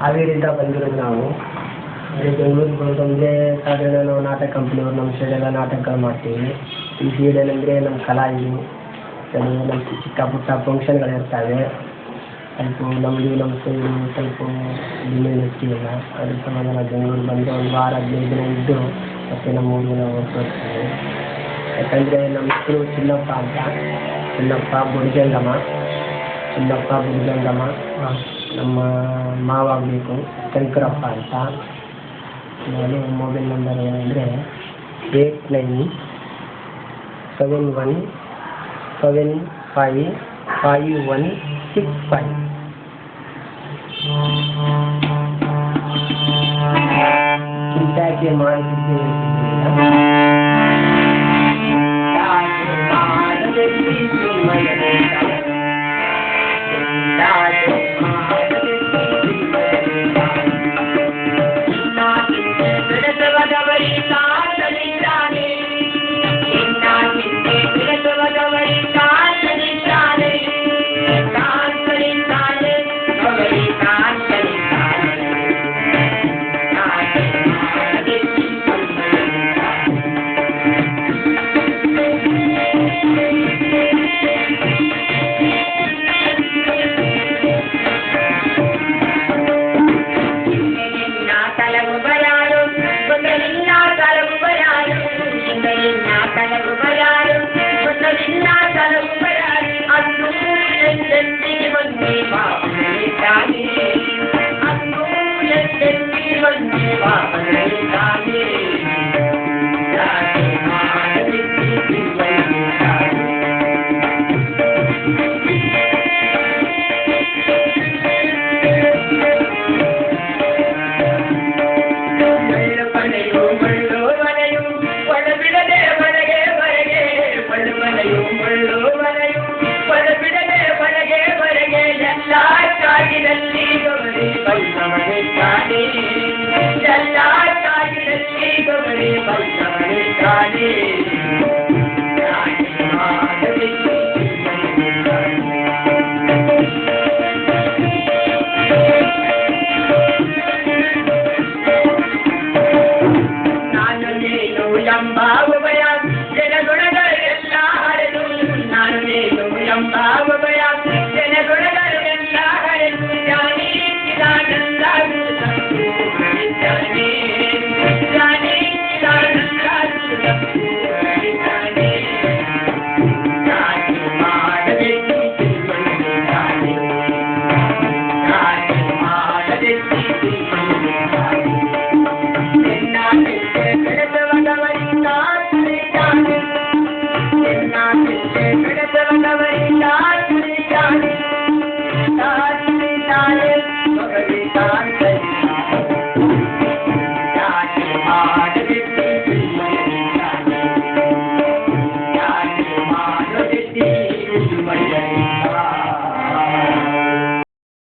ಹಾವೇರಿಂದ ಬಂದಿರೋದು ನಾವು. ಬೆಂಗಳೂರಿಗೆ ಬಂದಂದರೆ ಸಾಧಾರಣ ನಾವು ನಾಟಕ ಕಂಪ್ನಿಯವ್ರು ನಮ್ಮ ಸೈಡೆಲ್ಲ ನಾಟಕ ಮಾಡ್ತೀವಿ. ಈ ಸೈಡಲ್ಲಂದರೆ ನಮ್ಮ ಕಲಾವಿದರು ನಮ್ಮ ಚಿಕ್ಕ ಪುಟ್ಟ ಫಂಕ್ಷನ್ಗಳಿರ್ತವೆ. ಸ್ವಲ್ಪ ನಮ್ಮ ಸೈಡು ಸ್ವಲ್ಪ ಡಿಮ್ಯಾಂಡ್ ಹೆಚ್ಚಿಲ್ಲ. ಅದ್ರ ಸಂಬಂಧ ನಾವು ಬೆಂಗಳೂರಿಗೆ ಬಂದು ಒಂದು ವಾರ 15 ದಿನ ಇದ್ದು ಮತ್ತು ನಮ್ಮ ಊರಿಗೆ ನಾವು ಹೊರಟೋಗ್ತೀವಿ. ಯಾಕಂದರೆ ನಮ್ಮ ಹೆಸರು ಚಿನ್ನಪ್ಪ ಅಂತ. ಚಿನ್ನಪ್ಪ ಬುಡಿಗಂಗಮ್ಮ. ನಮ್ಮ ಮಾವ ಆಗಬೇಕು ಶಂಕರಪ್ಪ ಅಂತ. ನಾನು ಮೊಬೈಲ್ ನಂಬರ್ ಏನಂದರೆ 8971755165. ಚಿಂತಾಕೆ ಮಾಡಿದ್ದೇವೆ.